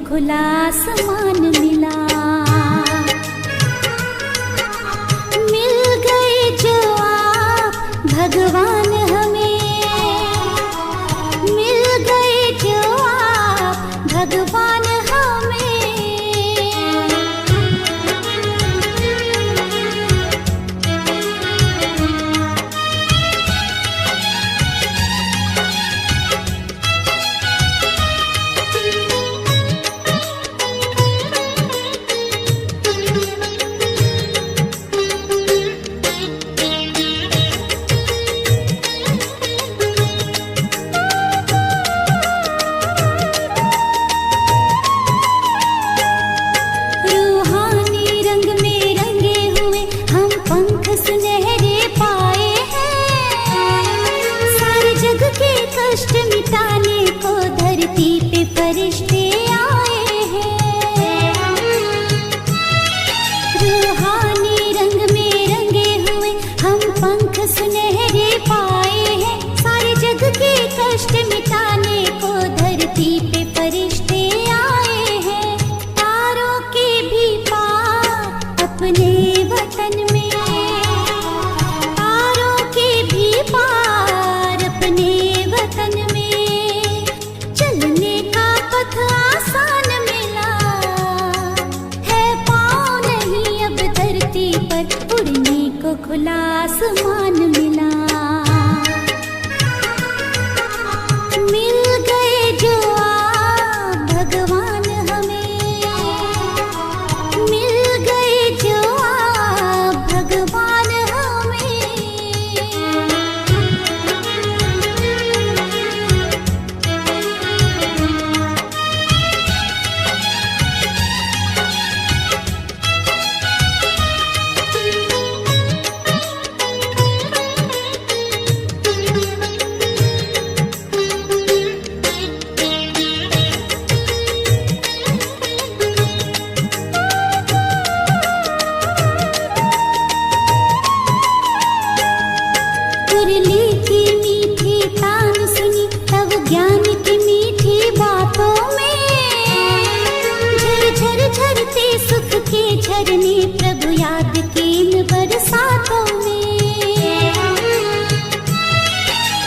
खुला आसमान मिला। मिल गए जो आप भगवान हमें, मिल गए जो आप भगवान हमें। कष्ट मिटाने को धरती पे फरिश्ते आए हैं। रूहानी रंग में रंगे हुए हम पंख सुनहरे पाए हैं। सारे जग के कष्ट मिटाने को धरती पे फरिश्ते आए हैं। तारों के भी पार अपने वतन में, तारों के भी पार अपने वतन में। चलने का पथ आसान मिला है, पाँव नहीं अब धरती पर, उड़ने को खुला आसमान मिला। मिल गए जो आप भगवान हमें, मिल गए जो आप भगवान हमें। मुरली की मीठी तान सुनी तब ज्ञान की मीठी बातों में, झर झर झरते सुख के झरने प्रभु याद के इन बरसातों में।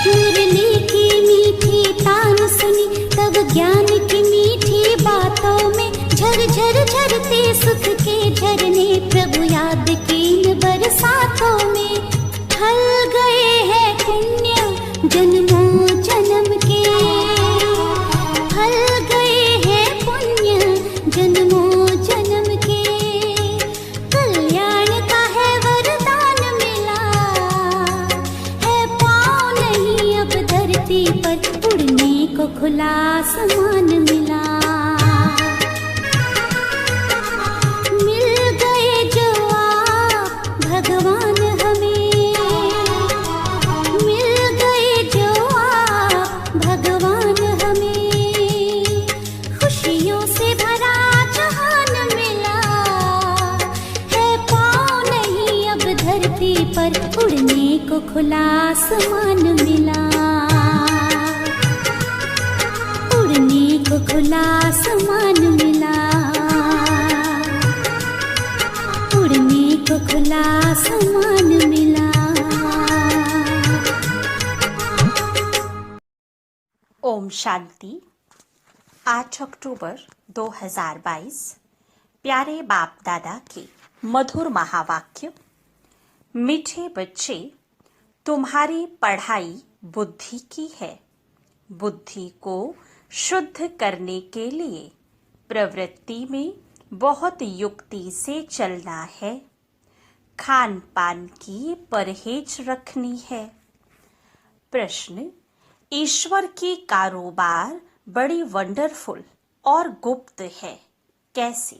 मुरली की मीठी तान सुनी तब ज्ञान की मीठी बातों में, झर झर झरते सुख के झरने प्रभु याद के इन बरसातों में। ढल गए हैं पुण्य जन्मों जन्म के, ढल गए हैं पुण्य जन्मों जन्म के। कल्याण का है वरदान मिला है, पाँव नहीं अब धरती पर, उड़ने को खुला आसमान मिला। मिल गए जो आप भगवान हमें, मिल गए जो आप भगवान हमें। खुशियों से भरा जहान मिला है, पाँव नहीं अब धरती पर, उड़ने को खुला आसमान मिला। उड़ने को खुला आसमान मिला, उड़ने को खुला आसमान मिला। ओम शांति। 8 अक्टूबर 2022। प्यारे बाप दादा के मधुर महावाक्य। मीठे बच्चे, तुम्हारी पढ़ाई बुद्धि की है। बुद्धि को शुद्ध करने के लिए प्रवृत्ति में बहुत युक्ति से चलना है। खान पान की परहेज रखनी है। प्रश्न, ईश्वर की कारोबार बड़ी वंडरफुल और गुप्त है, कैसे?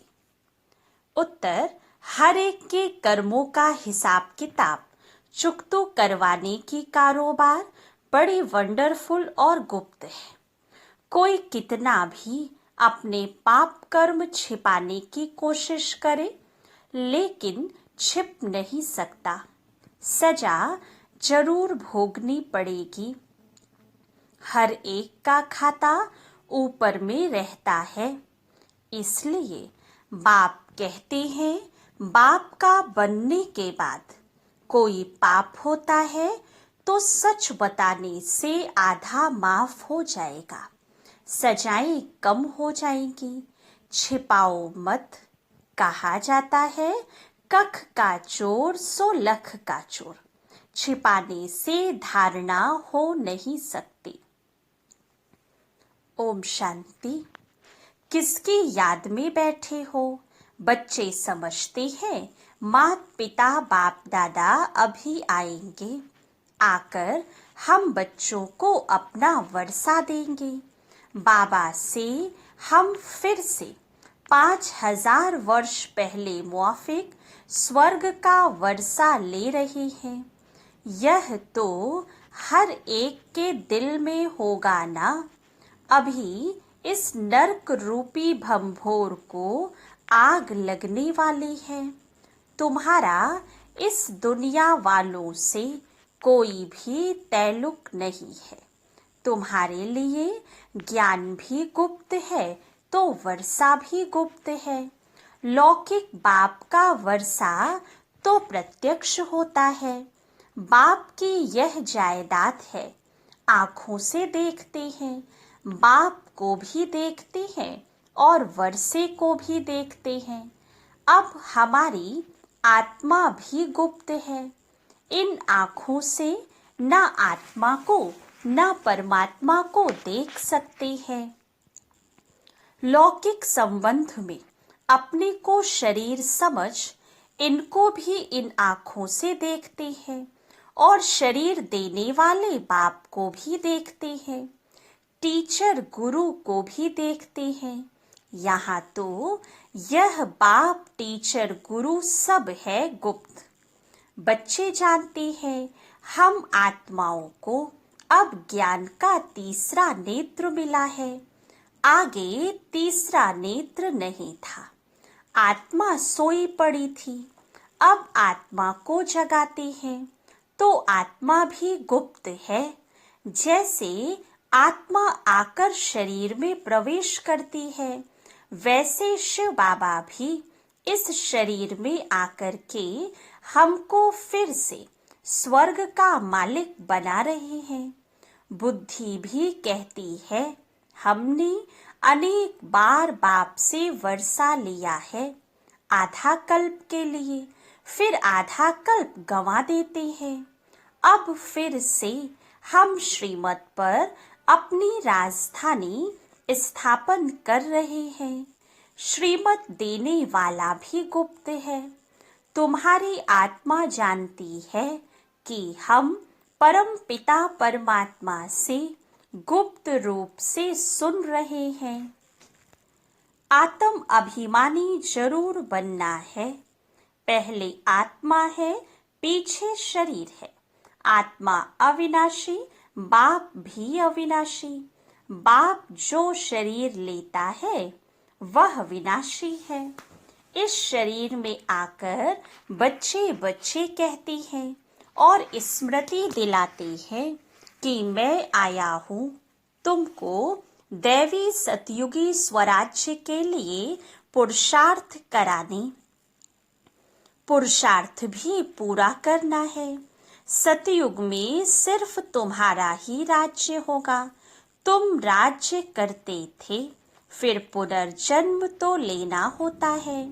उत्तर, हर एक के कर्मों का हिसाब किताब चुकतो करवाने की कारोबार बड़ी वंडरफुल और गुप्त है। कोई कितना भी अपने पाप कर्म छिपाने की कोशिश करे, लेकिन छिप नहीं सकता। सजा जरूर भोगनी पड़ेगी। हर एक का खाता ऊपर में रहता है। इसलिए बाप कहते हैं, बाप का बनने के बाद कोई पाप होता है तो सच बताने से आधा माफ हो जाएगा, सजाएं कम हो जाएंगी। छिपाओ मत। कहा जाता है, कख का चोर सो लख का चोर। छिपाने से धारणा हो नहीं सकती। ओम शांति। किसकी याद में बैठे हो? बच्चे समझते हैं मात पिता बाप दादा अभी आएंगे, आकर हम बच्चों को अपना वर्षा देंगे। बाबा से हम फिर से 5000 वर्ष पहले मुआफिक स्वर्ग का वर्षा ले रहे हैं। यह तो हर एक के दिल में होगा ना। अभी इस नरक रूपी भंभोर को आग लगने वाली है। तुम्हारा इस दुनिया वालों से कोई भी तल्लुक नहीं है। तुम्हारे लिए ज्ञान भी गुप्त है तो वर्षा भी गुप्त है। लौकिक बाप का वर्षा तो प्रत्यक्ष होता है। बाप की यह जायदाद है। आँखों से देखते हैं, बाप को भी देखते हैं और वर्षे को भी देखते हैं। अब हमारी आत्मा भी गुप्त है। इन आँखों से न आत्मा को न परमात्मा को देख सकते हैं। लौकिक संबंध में अपने को शरीर समझ इनको भी इन आँखों से देखते हैं और शरीर देने वाले बाप को भी देखते हैं, टीचर गुरु को भी देखते हैं। यहाँ तो यह बाप टीचर गुरु सब है गुप्त। बच्चे जानते हैं हम आत्माओं को अब ज्ञान का तीसरा नेत्र मिला है। आगे तीसरा नेत्र नहीं था। आत्मा सोई पड़ी थी। अब आत्मा को जगाते हैं तो आत्मा भी गुप्त है। जैसे आत्मा आकर शरीर में प्रवेश करती है, वैसे शिव बाबा भी इस शरीर में आकर के हमको फिर से स्वर्ग का मालिक बना रहे हैं। बुद्धि भी कहती है हमने अनेक बार बाप से वर्षा लिया है, आधा कल्प के लिए, फिर आधा कल्प गंवा देते हैं। अब फिर से हम श्रीमत पर अपनी राजधानी स्थापन कर रहे हैं। श्रीमत देने वाला भी गुप्त है। तुम्हारी आत्मा जानती है कि हम परम पिता परमात्मा से गुप्त रूप से सुन रहे हैं। आत्म अभिमानी जरूर बनना है। पहले आत्मा है, पीछे शरीर है। आत्मा अविनाशी, बाप भी अविनाशी। बाप जो शरीर लेता है वह विनाशी है। इस शरीर में आकर बच्चे बच्चे कहते हैं और स्मृति दिलाते हैं कि मैं आया हूँ तुमको दैवी सतयुगी स्वराज्य के लिए पुरुषार्थ कराने। पुरुषार्थ भी पूरा करना है। सतयुग में सिर्फ तुम्हारा ही राज्य होगा। तुम राज्य करते थे, फिर पुनर्जन्म तो लेना होता है।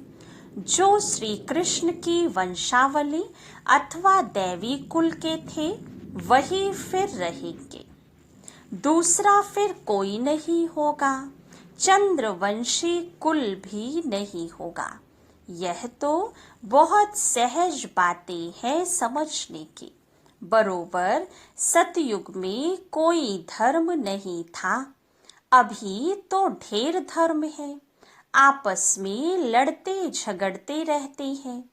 जो श्री कृष्ण की वंशावली अथवा दैवी कुल के थे वही फिर रहेंगे। दूसरा फिर कोई नहीं होगा। चंद्रवंशी कुल भी नहीं होगा। यह तो बहुत सहज बातें हैं समझने की। बरोबर सतयुग में कोई धर्म नहीं था। अभी तो ढेर धर्म है। आपस में लड़ते झगड़ते रहते हैं।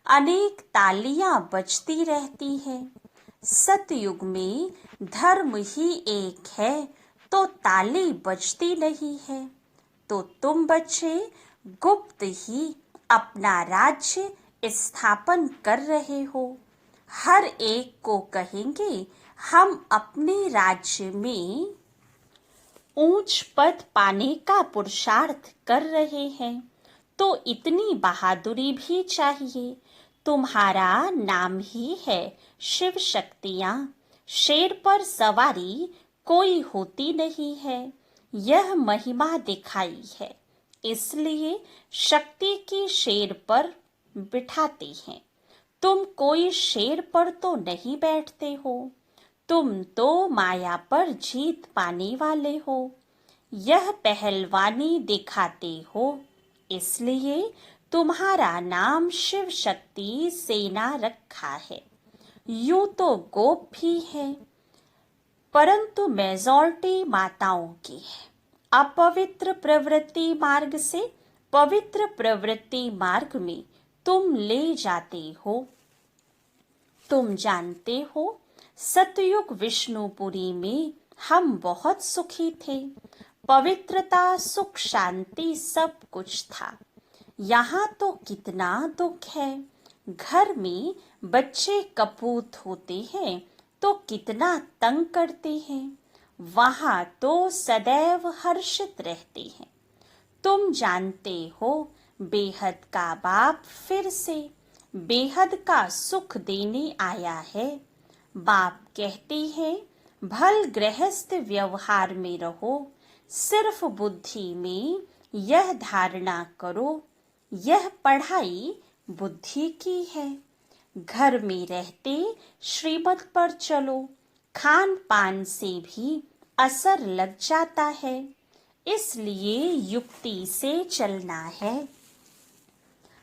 अनेक तालियां बजती रहती हैं। सतयुग में धर्म ही एक है तो ताली बजती नहीं है। तो तुम बच्चे गुप्त ही अपना राज्य स्थापन कर रहे हो। हर एक को कहेंगे हम अपने राज्य में ऊंच पद पाने का पुरुषार्थ कर रहे हैं तो इतनी बहादुरी भी चाहिए। तुम्हारा नाम ही है शिव शक्तियां। शेर पर सवारी कोई होती नहीं है, यह महिमा दिखाई है, इसलिए शक्ति की शेर पर बिठाते हैं। तुम कोई शेर पर तो नहीं बैठते हो, तुम तो माया पर जीत पाने वाले हो। यह पहलवानी दिखाते हो, इसलिए तुम्हारा नाम शिव शक्ति सेना रखा है। यूं तो गोप भी है, परंतु मेजॉरिटी माताओं की है। अपवित्र प्रवृत्ति मार्ग से पवित्र प्रवृत्ति मार्ग में तुम ले जाते हो। तुम जानते हो सतयुग विष्णुपुरी में हम बहुत सुखी थे, पवित्रता सुख शांति सब कुछ था। यहाँ तो कितना दुख है। घर में बच्चे कपूत होते हैं तो कितना तंग करते हैं, वहाँ तो सदैव हर्षित रहते हैं। तुम जानते हो बेहद का बाप फिर से बेहद का सुख देने आया है। बाप कहते हैं भल गृहस्थ व्यवहार में रहो, सिर्फ बुद्धि में यह धारणा करो, यह पढ़ाई बुद्धि की है। घर में रहते श्रीमत पर चलो, खान पान से भी असर लग जाता है, इसलिए युक्ति से चलना है।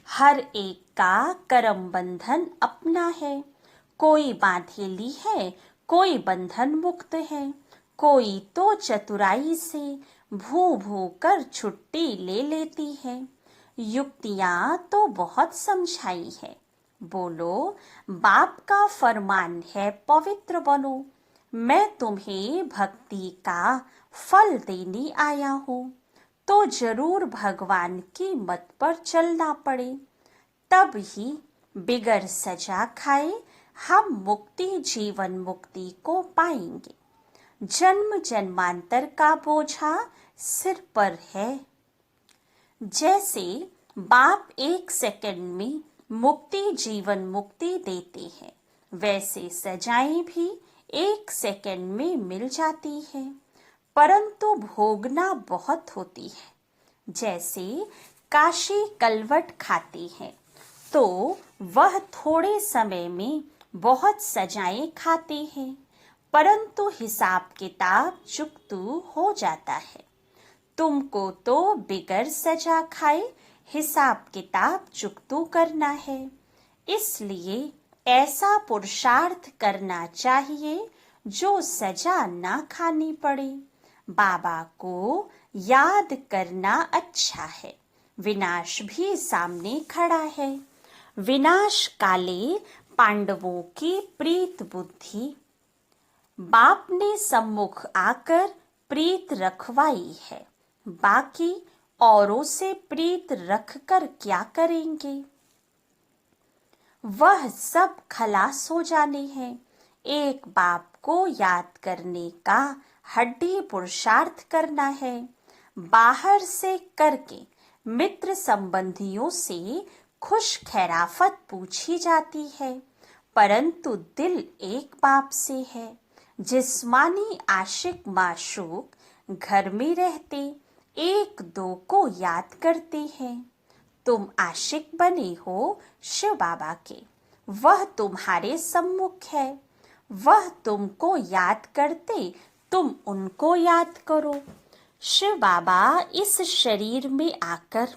हर एक का कर्म बंधन अपना है, कोई बांधेली है, कोई बंधन मुक्त है, कोई तो चतुराई से भू भू कर छुट्टी ले लेती है। युक्तियां तो बहुत समझाई है। बोलो बाप का फरमान है पवित्र बनो। मैं तुम्हें भक्ति का फल देने आया हूँ, तो जरूर भगवान की मत पर चलना पड़े, तब ही बिगर सजा खाए हम मुक्ति जीवन मुक्ति को पाएंगे। जन्म जन्मांतर का बोझा सिर पर है। जैसे बाप 1 सेकंड में मुक्ति जीवन मुक्ति देते हैं, वैसे सजाएं भी 1 सेकंड में मिल जाती है, परंतु भोगना बहुत होती है। जैसे काशी कलवट खाते हैं तो वह थोड़े समय में बहुत सजाएं खाते हैं, परंतु हिसाब किताब चुकतू हो जाता है। तुमको तो बिगर सजा खाए हिसाब किताब चुकतू करना है, इसलिए ऐसा पुरुषार्थ करना चाहिए जो सजा ना खानी पड़े। बाबा को याद करना अच्छा है, विनाश भी सामने खड़ा है। विनाश काले पांडवों की प्रीत बुद्धि, बाप ने सम्मुख आकर प्रीत रखवाई है, बाकी औरों से प्रीत रखकर क्या करेंगे। वह सब खलास हो जाने हैं। एक बाप को याद करने का हड्डी पुरुषार्थ करना है। बाहर से करके मित्र संबंधियों से खुश खैराफत पूछी जाती है, परंतु दिल एक बाप से है। जिस्मानी आशिक माशूक घर में रहते 1-2 को याद करते हैं। तुम आशिक बने हो शिव बाबा के, वह तुम्हारे सम्मुख है, वह तुमको याद करते, तुम उनको याद करो। शिव बाबा इस शरीर में आकर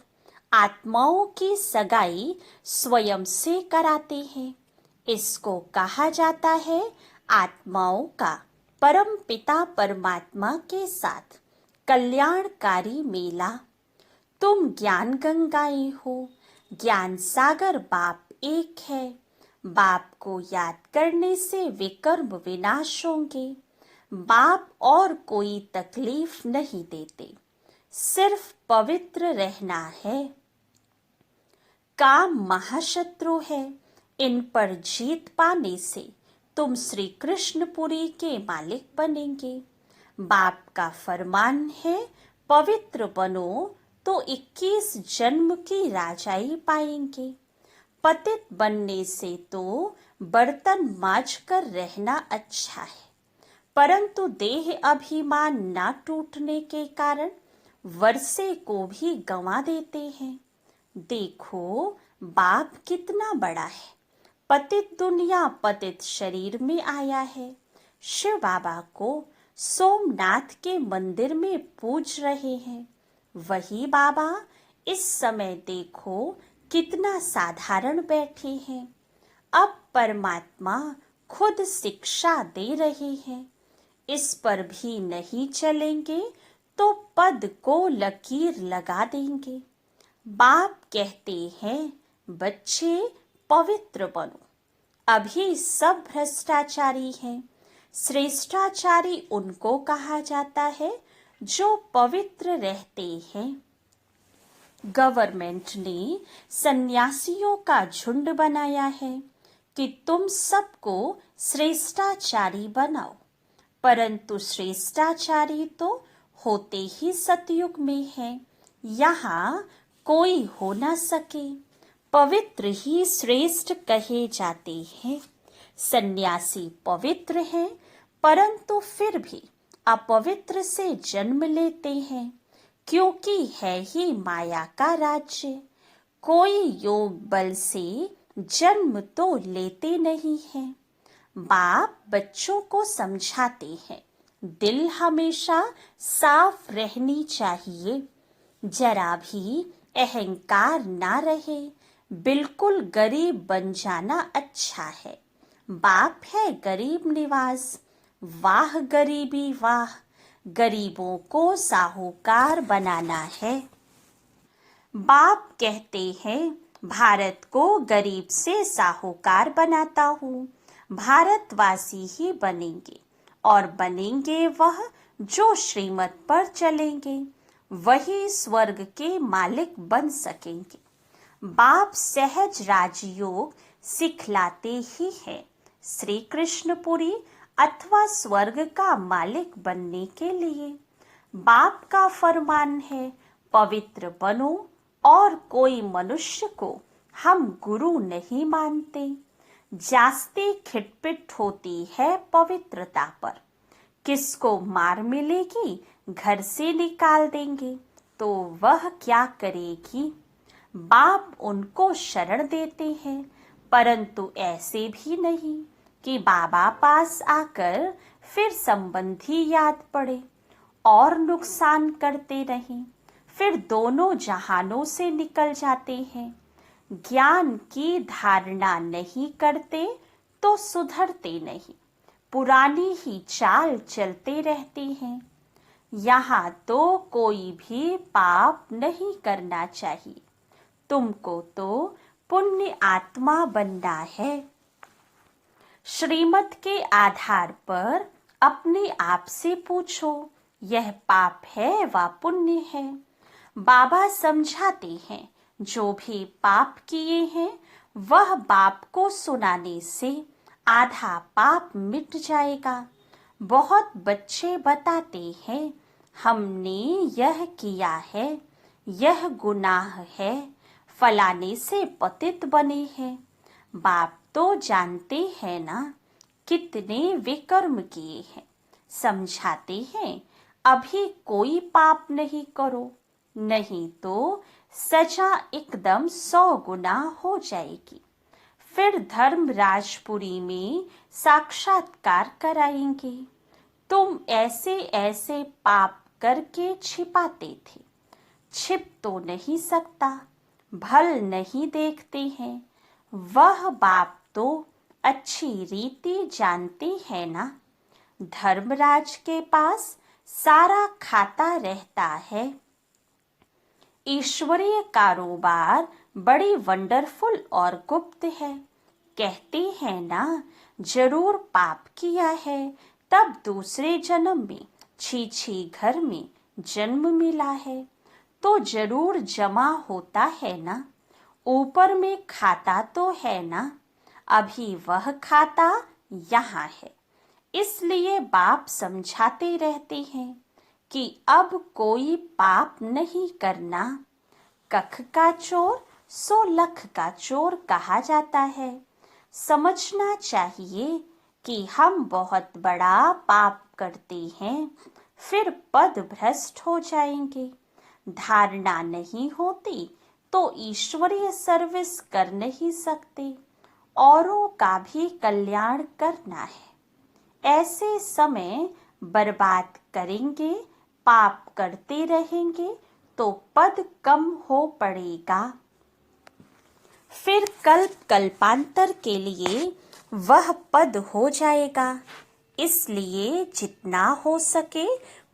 आत्माओं की सगाई स्वयं से कराते हैं। इसको कहा जाता है आत्माओं का परम पिता परमात्मा के साथ कल्याणकारी मेला। तुम ज्ञान गंगाएं हो, ज्ञान सागर बाप एक है। बाप को याद करने से विकर्म विनाश होंगे। बाप और कोई तकलीफ नहीं देते, सिर्फ पवित्र रहना है। काम महाशत्रु है, इन पर जीत पाने से तुम श्री कृष्णपुरी के मालिक बनेंगे। बाप का फरमान है, पवित्र बनो तो 21 जन्म की राजाई पाएंगे। पतित बनने से तो बर्तन मांज कर रहना अच्छा है, परंतु देह अभिमान ना टूटने के कारण वर्षे को भी गंवा देते हैं। देखो बाप कितना बड़ा है। पतित दुनिया पतित शरीर में आया है। शिव बाबा को सोमनाथ के मंदिर में पूज रहे हैं। वही बाबा इस समय देखो कितना साधारण बैठे हैं। अब परमात्मा खुद शिक्षा दे रहे हैं। इस पर भी नहीं चलेंगे तो पद को लकीर लगा देंगे। बाप कहते हैं बच्चे पवित्र बनो। अभी सब भ्रष्टाचारी हैं। श्रेष्ठाचारी उनको कहा जाता है जो पवित्र रहते हैं। गवर्नमेंट ने सन्यासियों का झुंड बनाया है कि तुम सबको श्रेष्ठाचारी बनाओ, परंतु श्रेष्ठाचारी तो होते ही सतयुग में है, यहाँ कोई हो ना सके। पवित्र ही श्रेष्ठ कहे जाते हैं। सन्यासी पवित्र हैं, परंतु फिर भी अपवित्र से जन्म लेते हैं, क्योंकि है ही माया का राज्य। कोई योग बल से जन्म तो लेते नहीं हैं। बाप बच्चों को समझाते हैं, दिल हमेशा साफ रहनी चाहिए, जरा भी अहंकार ना रहे। बिल्कुल गरीब बन जाना अच्छा है। बाप है गरीब निवास। वाह गरीबी वाह, गरीबों को साहूकार बनाना है। बाप कहते हैं भारत को गरीब से साहूकार बनाता हूँ। भारतवासी ही बनेंगे और बनेंगे वह जो श्रीमत पर चलेंगे, वही स्वर्ग के मालिक बन सकेंगे। बाप सहज राजयोग सिखलाते ही हैं श्री कृष्णपुरी अथवा स्वर्ग का मालिक बनने के लिए। बाप का फरमान है पवित्र बनो, और कोई मनुष्य को हम गुरु नहीं मानते। जास्ती खिटपिट होती है पवित्रता पर। किसको मार मिलेगी घर से निकाल देंगे तो वह क्या करेगी। बाप उनको शरण देते हैं, परंतु ऐसे भी नहीं कि बाबा पास आकर फिर संबंधी याद पड़े और नुकसान करते रहें, फिर दोनों जहानों से निकल जाते हैं। ज्ञान की धारणा नहीं करते तो सुधरते नहीं, पुरानी ही चाल चलते रहते हैं। यहाँ तो कोई भी पाप नहीं करना चाहिए, तुमको तो पुण्य आत्मा बनना है। श्रीमत के आधार पर अपने आप से पूछो, यह पाप है व पुण्य है। बाबा समझाते हैं जो भी पाप किए हैं वह बाप को सुनाने से आधा पाप मिट जाएगा। बहुत बच्चे बताते हैं हमने यह किया है, यह गुनाह है, फलाने से पतित बने हैं। बाप तो जानते हैं ना कितने विकर्म किए हैं। समझाते हैं अभी कोई पाप नहीं करो, नहीं तो सजा एकदम 100 गुना हो जाएगी। फिर धर्मराजपुरी में साक्षात्कार कराएंगे। तुम ऐसे ऐसे पाप करके छिपाते थे, छिप तो नहीं सकता, भल नहीं देखते हैं। वह बाप तो अच्छी रीति जानते हैं ना। धर्मराज के पास सारा खाता रहता है। ईश्वरीय कारोबार बड़ी वंडरफुल और गुप्त है। कहते हैं ना जरूर पाप किया है तब दूसरे जन्म में छी घर में जन्म मिला है, तो जरूर जमा होता है ना। ऊपर में खाता तो है ना, अभी वह खाता यहाँ है। इसलिए बाप समझाते रहते हैं कि अब कोई पाप नहीं करना। कख का चोर सो लख का चोर कहा जाता है। समझना चाहिए कि हम बहुत बड़ा पाप करते हैं, फिर पद भ्रष्ट हो जाएंगे। धारणा नहीं होती तो ईश्वरीय सर्विस कर नहीं सकते, औरों का भी कल्याण करना है। ऐसे समय बर्बाद करेंगे, पाप करते रहेंगे तो पद कम हो पड़ेगा। फिर कल्प कल्पांतर के लिए वह पद हो जाएगा। इसलिए जितना हो सके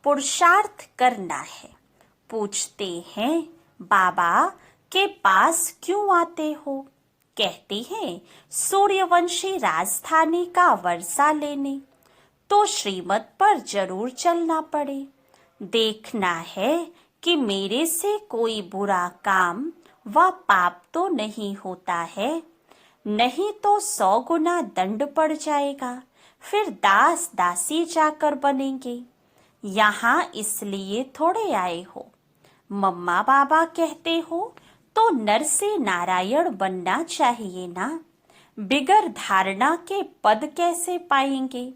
पुरुषार्थ करना है। पूछते हैं बाबा के पास क्यों आते हो? कहते हैं सूर्यवंशी राजधानी का वर्षा लेने। तो श्रीमत पर जरूर चलना पड़े। देखना है कि मेरे से कोई बुरा काम व पाप तो नहीं होता है, नहीं तो 100 गुना दंड पड़ जाएगा। फिर दास दासी जाकर बनेंगे। यहाँ इसलिए थोड़े आए हो। मम्मा बाबा कहते हो तो नर से नारायण बनना चाहिए ना। बिगर धारणा के पद कैसे पाएंगे?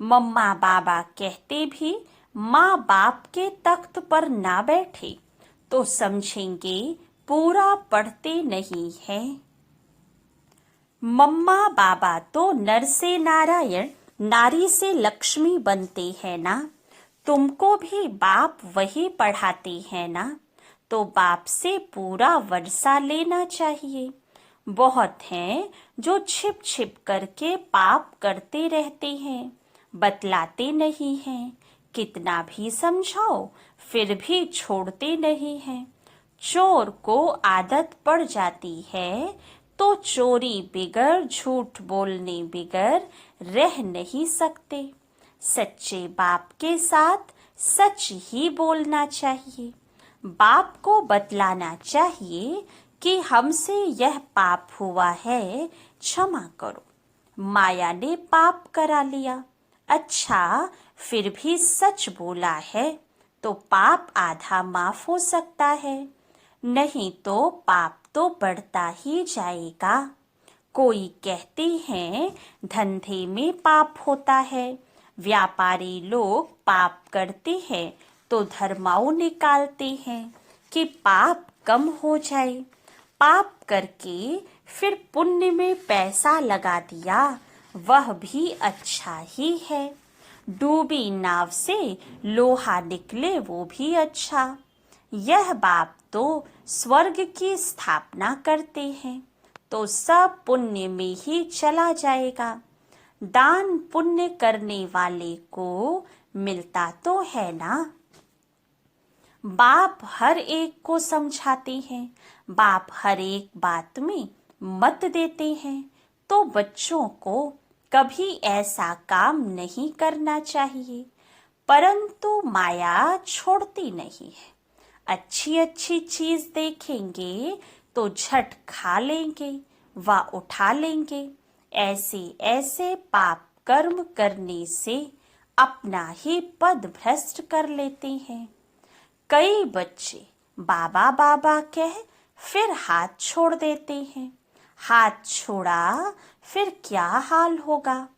मम्मा बाबा कहते भी माँ बाप के तख्त पर ना बैठे तो समझेंगे पूरा पढ़ते नहीं है। मम्मा बाबा तो नर से नारायण, नारी से लक्ष्मी बनते हैं ना। तुमको भी बाप वही पढ़ाते हैं ना, तो बाप से पूरा वर्षा लेना चाहिए। बहुत हैं जो छिप छिप करके पाप करते रहते हैं, बतलाते नहीं हैं। कितना भी समझाओ फिर भी छोड़ते नहीं हैं। चोर को आदत पड़ जाती है तो चोरी बिगर, झूठ बोलने बिगर रह नहीं सकते। सच्चे बाप के साथ सच ही बोलना चाहिए। बाप को बतलाना चाहिए कि हमसे यह पाप हुआ है, क्षमा करो। माया ने पाप करा लिया, अच्छा फिर भी सच बोला है तो पाप आधा माफ हो सकता है, नहीं तो पाप तो बढ़ता ही जाएगा। कोई कहते हैं धंधे में पाप होता है, व्यापारी लोग पाप करते हैं तो धर्माऊ निकालते हैं कि पाप कम हो जाए। पाप करके फिर पुण्य में पैसा लगा दिया, वह भी अच्छा ही है। डूबी नाव से लोहा निकले वो भी अच्छा। यह बाप तो स्वर्ग की स्थापना करते हैं तो सब पुण्य में ही चला जाएगा। दान पुण्य करने वाले को मिलता तो है ना। बाप हर एक को समझाते हैं, बाप हर एक बात में मत देते हैं, तो बच्चों को कभी ऐसा काम नहीं करना चाहिए। परंतु माया छोड़ती नहीं है। अच्छी अच्छी चीज देखेंगे तो झट खा लेंगे व उठा लेंगे। ऐसे ऐसे पाप कर्म करने से अपना ही पद भ्रष्ट कर लेते हैं। कई बच्चे बाबा बाबा कह फिर हाथ छोड़ देते हैं। हाथ छोड़ा फिर क्या हाल होगा?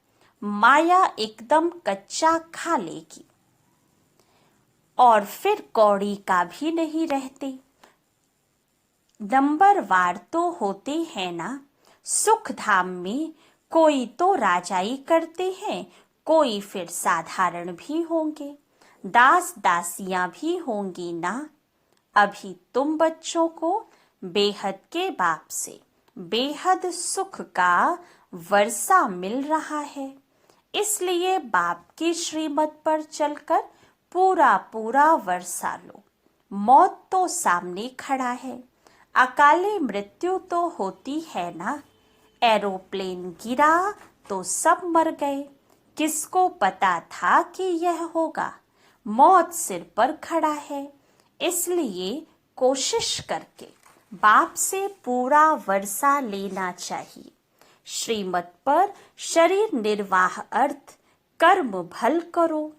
माया एकदम कच्चा खा लेगी और फिर कौड़ी का भी नहीं रहते। नंबरवार तो होते हैं ना। सुख धाम में कोई तो राजाई करते हैं, कोई फिर साधारण भी होंगे, दास दासियां भी होंगी ना। अभी तुम बच्चों को बेहद के बाप से बेहद सुख का वर्षा मिल रहा है, इसलिए बाप की श्रीमत पर चलकर पूरा पूरा वर्षा लो। मौत तो सामने खड़ा है, अकाले मृत्यु तो होती है ना। एरोप्लेन गिरा तो सब मर गए, किसको पता था कि यह होगा? मौत सिर पर खड़ा है, इसलिए कोशिश करके बाप से पूरा वर्षा लेना चाहिए। श्रीमत पर शरीर निर्वाह अर्थ कर्म भल करो,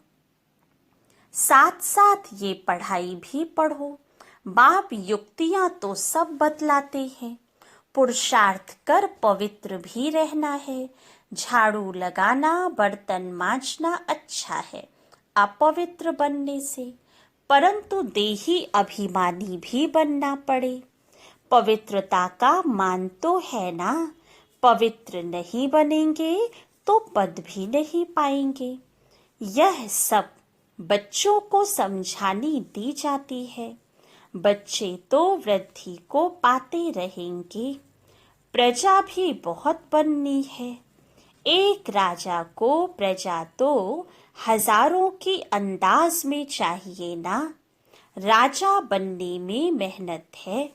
साथ साथ ये पढ़ाई भी पढ़ो। बाप युक्तियां तो सब बतलाते हैं, पुरुषार्थ कर पवित्र भी रहना है। झाड़ू लगाना, बर्तन मांजना अच्छा है अपवित्र बनने से, परंतु देही अभिमानी भी बनना पड़े। पवित्रता का मान तो है ना, पवित्र नहीं बनेंगे तो पद भी नहीं पाएंगे। यह सब बच्चों को समझानी दी जाती है। बच्चे तो वृद्धि को पाते रहेंगे। प्रजा भी बहुत बननी है। एक राजा को प्रजा तो हजारों की अंदाज में चाहिए ना। राजा बनने में मेहनत है।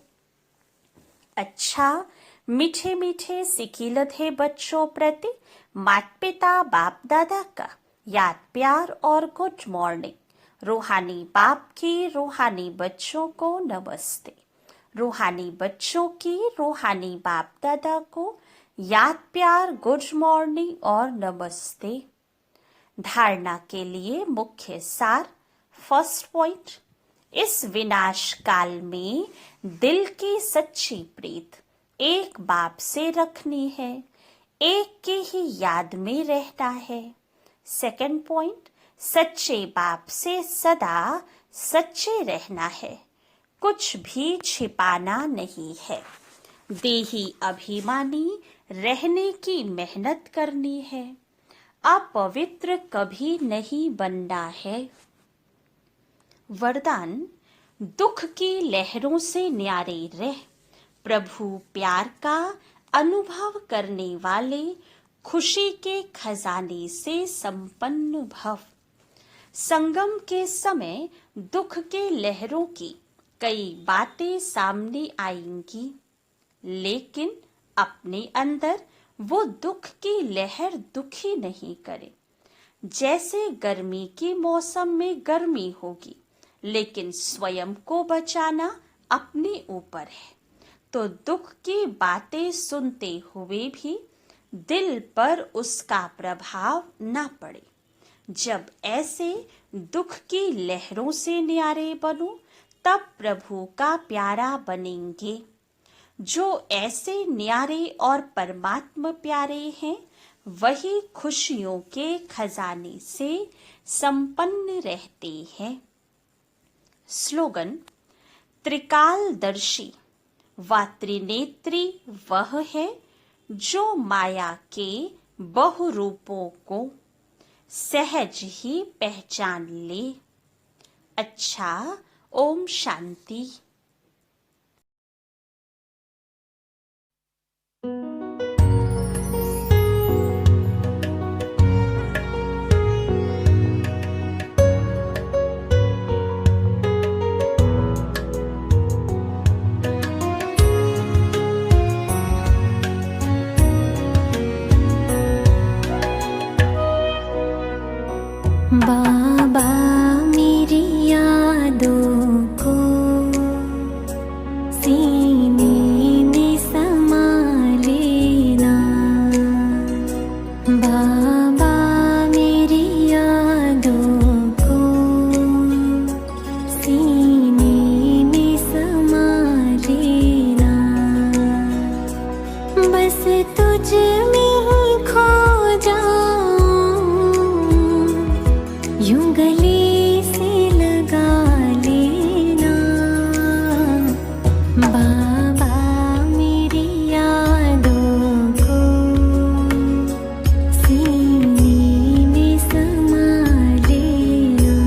अच्छा, मीठे मीठे सिकिलधे बच्चों प्रति माता पिता बाप दादा का याद प्यार और गुड मॉर्निंग। रूहानी बाप की रूहानी बच्चों को नमस्ते। रूहानी बच्चों की रूहानी बाप दादा को याद प्यार गुड मॉर्निंग और नमस्ते। धारणा के लिए मुख्य सार। फर्स्ट पॉइंट, इस विनाश काल में दिल की सच्ची प्रीत एक बाप से रखनी है, एक की ही याद में रहना है। सेकंड पॉइंट, सच्चे बाप से सदा सच्चे रहना है, कुछ भी छिपाना नहीं है। देही अभिमानी रहने की मेहनत करनी है, अपवित्र कभी नहीं बनना है। वरदान, दुख की लहरों से न्यारे रह, प्रभु प्यार का अनुभव करने वाले खुशी के खजाने से संपन्न भव। संगम के समय दुख के लहरों की कई बातें सामने आएंगी, लेकिन अपने अंदर वो दुख की लहर दुखी नहीं करे। जैसे गर्मी के मौसम में गर्मी होगी, लेकिन स्वयं को बचाना अपने ऊपर है। तो दुख की बातें सुनते हुए भी दिल पर उसका प्रभाव न पड़े। जब ऐसे दुख की लहरों से न्यारे बनो, तब प्रभु का प्यारा बनेंगे। जो ऐसे न्यारे और परमात्मा प्यारे हैं, वही खुशियों के खजाने से संपन्न रहते हैं। स्लोगन, त्रिकालदर्शी व त्रिनेत्री वह है जो माया के बहुरूपों को सहज ही पहचान ले। अच्छा, ओम शांति। बाबा मेरी यादों को सीने में समा लेना। बाबा मेरी यादों को सीने में समा लेना। बस तुझ में ही खो जाऊं, यूं गले से लगा लेना। बाबा मेरी यादों को सीने में समा लेना।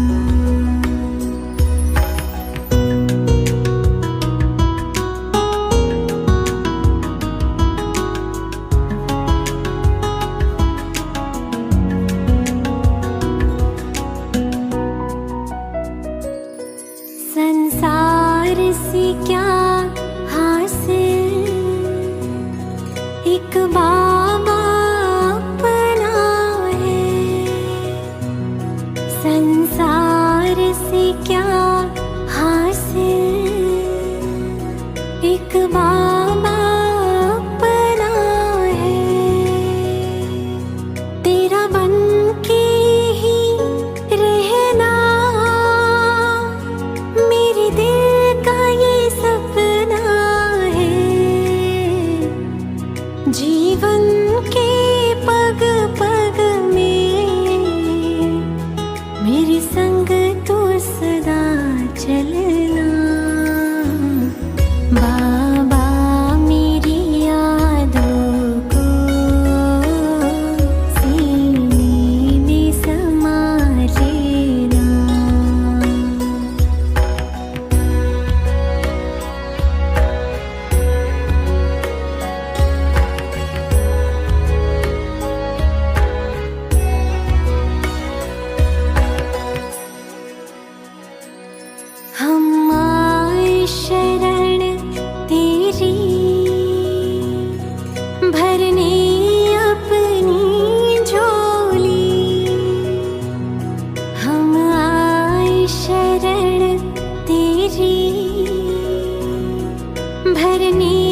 संसार से क्या हासिल, एक बाबा अपना है। संसार से क्या हासिल, एक बाबा अपना है। तेरा बन के भरने